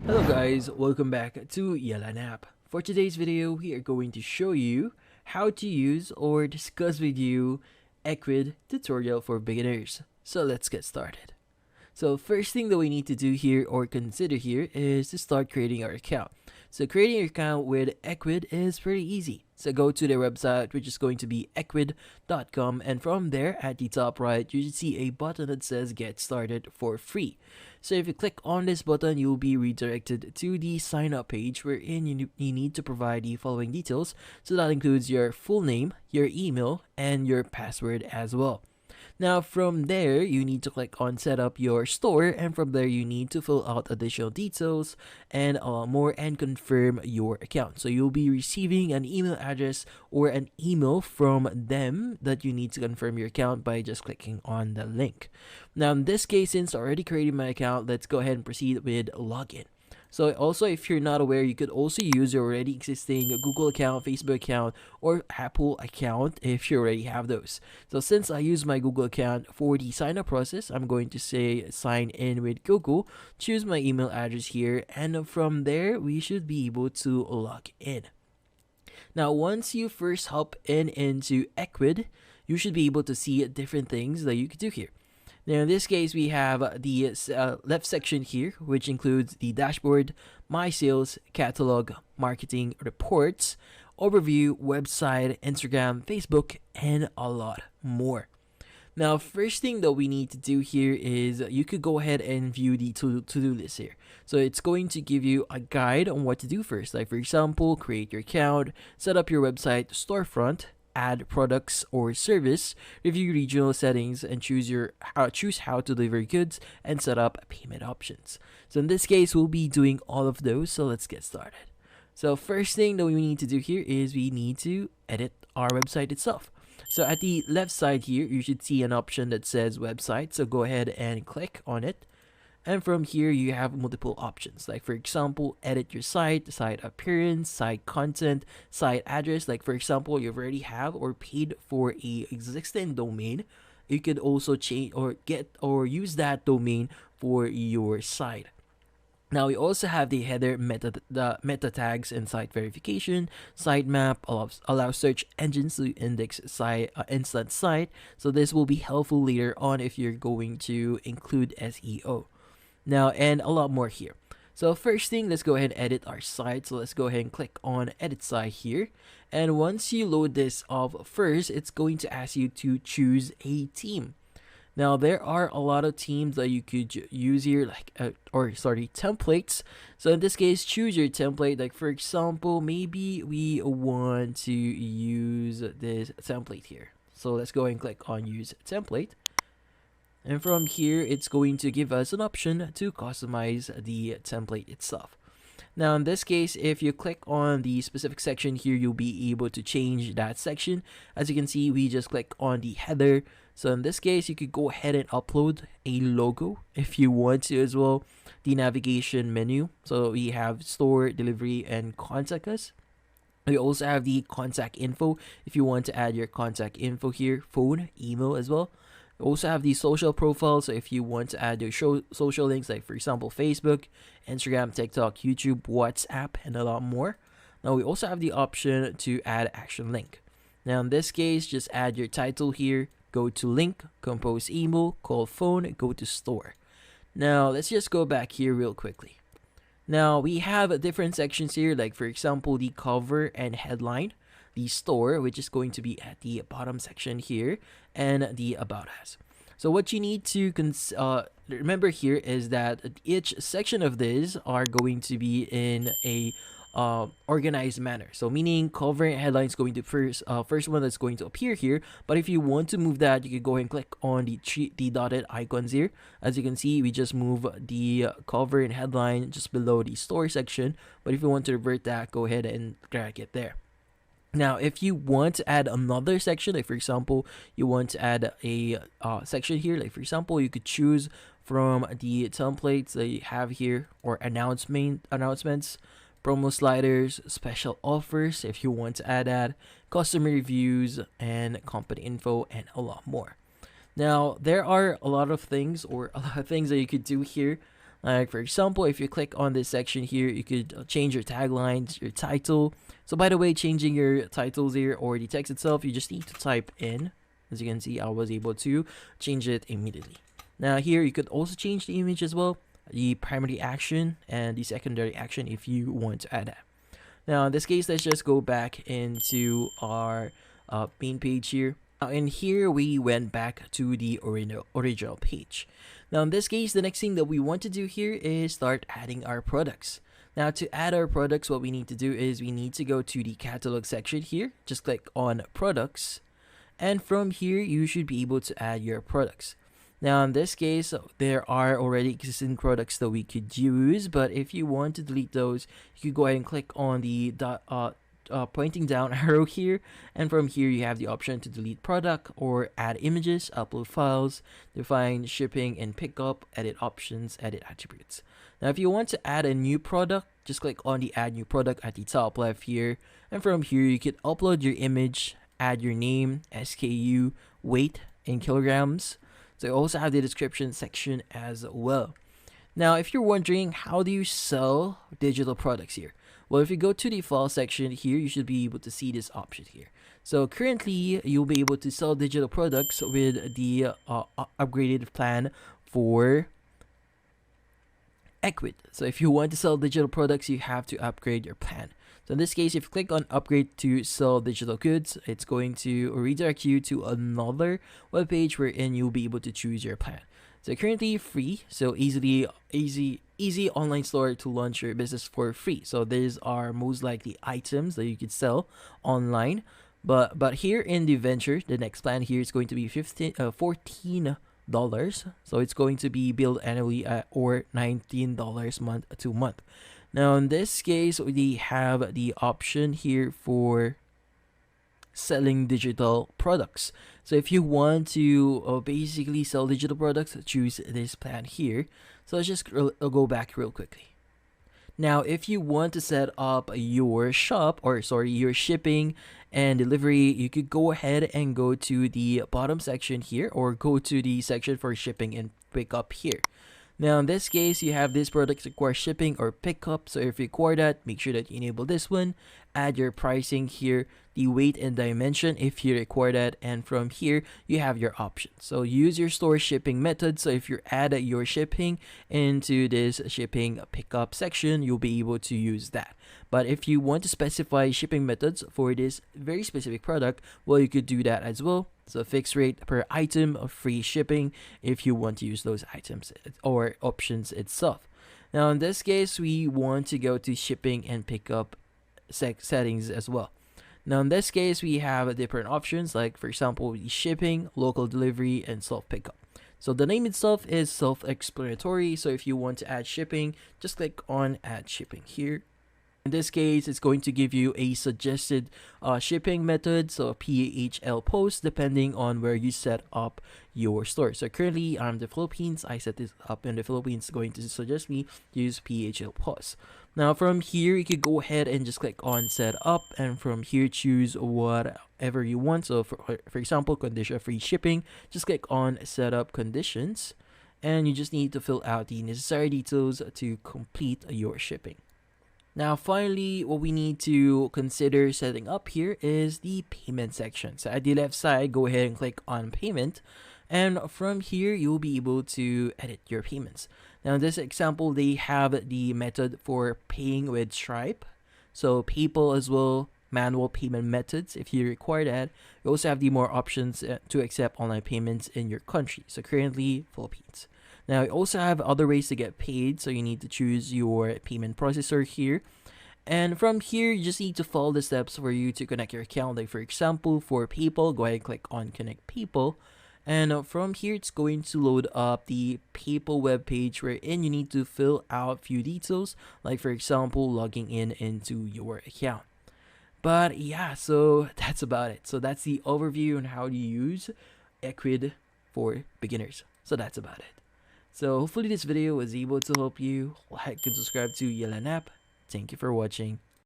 Hello guys, welcome back to Yalan app. For today's video, we are going to show you how to use or discuss with you Ecwid tutorial for beginners. So let's get started. So first thing that we need to do here or consider here is to start creating our account. So creating your account with Ecwid is pretty easy. So go to their website, which is going to be ecwid.com, and from there at the top right you should see a button that says get started for free. So if you click on this button, you'll be redirected to the sign up page wherein you need to provide the following details. So that includes your full name, your email, and your password as well. Now from there, you need to click on set up your store, and from there you need to fill out additional details and more and confirm your account. So you'll be receiving an email address or an email from them that you need to confirm your account by just clicking on the link. Now in this case, since I already created my account, let's go ahead and proceed with login. So also, if you're not aware, you could also use your already existing Google account, Facebook account, or Apple account if you already have those. So since I use my Google account for the sign up process, I'm going to say sign in with Google, choose my email address here, and from there, we should be able to log in. Now, once you first hop into Ecwid, you should be able to see different things that you could do here. Now in this case, we have the left section here, which includes the dashboard, my sales, catalog, marketing, reports, overview, website, Instagram, Facebook, and a lot more. Now, first thing that we need to do here is you could go ahead and view the to-do list here. So it's going to give you a guide on what to do first. Like for example, create your account, set up your website storefront, add products or service, review regional settings, and choose how to deliver goods and set up payment options. So in this case, we'll be doing all of those. So let's get started. So first thing that we need to do here is we need to edit our website itself. So at the left side here, you should see an option that says website. So go ahead and click on it. And from here, you have multiple options. Like for example, edit your site appearance, site content, site address. Like for example, you already have or paid for a existing domain. You could also change or get or use that domain for your site. Now we also have the header, the meta tags, and site verification. Sitemap allows search engines to index instant site. So this will be helpful later on if you're going to include SEO. Now, and a lot more here. So first thing, let's go ahead and edit our site. So let's go ahead and click on edit site here. And once you load this off first, it's going to ask you to choose a theme. Now there are a lot of themes that you could use here, like templates. So in this case, choose your template. Like for example, maybe we want to use this template here. So let's go ahead and click on use template. And from here, it's going to give us an option to customize the template itself. Now in this case, if you click on the specific section here, you'll be able to change that section. As you can see, we just click on the header. So in this case, you could go ahead and upload a logo if you want to as well. The navigation menu. So we have store, delivery, and contact us. We also have the contact info if you want to add your contact info here, phone, email as well. We also have the social profile, so if you want to add your social links, like for example Facebook, Instagram, TikTok, YouTube, WhatsApp, and a lot more. Now we also have the option to add action link. Now in this case, just add your title here, go to link, compose email, call phone, go to store. Now let's just go back here real quickly. Now we have different sections here, like for example the cover and headline, the store, which is going to be at the bottom section here, and the about us. So what you need to remember here is that each section of this are going to be in a organized manner. So meaning cover and headline is going to first one that's going to appear here. But if you want to move that, you can go ahead and click on the dotted icons here. As you can see, we just move the cover and headline just below the store section. But if you want to revert that, go ahead and drag it there. Now, if you want to add another section, like for example, you want to add a section here, like for example, you could choose from the templates that you have here, or announcements, promo sliders, special offers if you want to add that, customer reviews, and company info, and a lot more. Now, there are a lot of things that you could do here. Like for example, if you click on this section here, you could change your taglines, your title. So by the way, changing your titles here or the text itself, you just need to type in. As you can see, I was able to change it immediately. Now here, you could also change the image as well, the primary action and the secondary action if you want to add that. Now in this case, let's just go back into our main page here. Now in here, we went back to the original page. Now in this case, the next thing that we want to do here is start adding our products. Now to add our products, what we need to do is we need to go to the catalog section here. Just click on products. And from here, you should be able to add your products. Now in this case, there are already existing products that we could use, but if you want to delete those, you could go ahead and click on the pointing down arrow here, and from here you have the option to delete product or add images, upload files, define shipping and pickup, edit options, edit attributes. Now if you want to add a new product, just click on the add new product at the top left here, and from here you can upload your image, add your name, SKU, weight in kilograms. So you also have the description section as well. Now if you're wondering, how do you sell digital products here? Well, if you go to the file section here, you should be able to see this option here. So currently, you'll be able to sell digital products with the upgraded plan for Ecwid. So if you want to sell digital products, you have to upgrade your plan. So in this case, if you click on upgrade to sell digital goods, it's going to redirect you to another webpage wherein you'll be able to choose your plan. So currently free, so easy online store to launch your business for free. So these are most likely items that you could sell online. But here in the venture, the next plan here is going to be $14. So it's going to be billed annually or $19 month to month. Now in this case, we have the option here for selling digital products. So if you want to basically sell digital products, choose this plan here. So let's just go back real quickly. Now if you want to set up your shop, or sorry, your shipping and delivery, you could go ahead and go to the bottom section here, or go to the section for shipping and pickup here. Now in this case, you have this product require shipping or pickup. So if you require that, make sure that you enable this one. Add your pricing here, the weight and dimension if you require that, and from here you have your options. So use your store shipping method. So if you add your shipping into this shipping pickup section, you'll be able to use that. But if you want to specify shipping methods for this very specific product, well, you could do that as well. So fixed rate per item of free shipping if you want to use those items or options itself. Now in this case, we want to go to shipping and pickup settings as well. Now in this case, we have different options, like for example, shipping, local delivery, and self pickup. So the name itself is self-explanatory. So if you want to add shipping, just click on add shipping here. In this case, it's going to give you a suggested shipping method, so PHL post, depending on where you set up your store. So currently, I'm in the Philippines. I set this up in the Philippines. It's going to suggest me to use PHL post. Now, from here, you could go ahead and just click on set up, and from here, choose whatever you want. So for example, condition free shipping, just click on set up conditions, and you just need to fill out the necessary details to complete your shipping. Now, finally, what we need to consider setting up here is the payment section. So at the left side, go ahead and click on payment. And from here, you'll be able to edit your payments. Now, in this example, they have the method for paying with Stripe. So PayPal as well, manual payment methods if you require that. You also have the more options to accept online payments in your country. So currently, Philippines. Now, you also have other ways to get paid, so you need to choose your payment processor here. And from here, you just need to follow the steps for you to connect your account. Like for example, for PayPal, go ahead and click on Connect PayPal. And from here, it's going to load up the PayPal webpage wherein you need to fill out a few details, like for example, logging in into your account. But yeah, so that's about it. So that's the overview on how to use Ecwid for beginners. So that's about it. So hopefully this video was able to help you. Like and subscribe to Yelan app. Thank you for watching.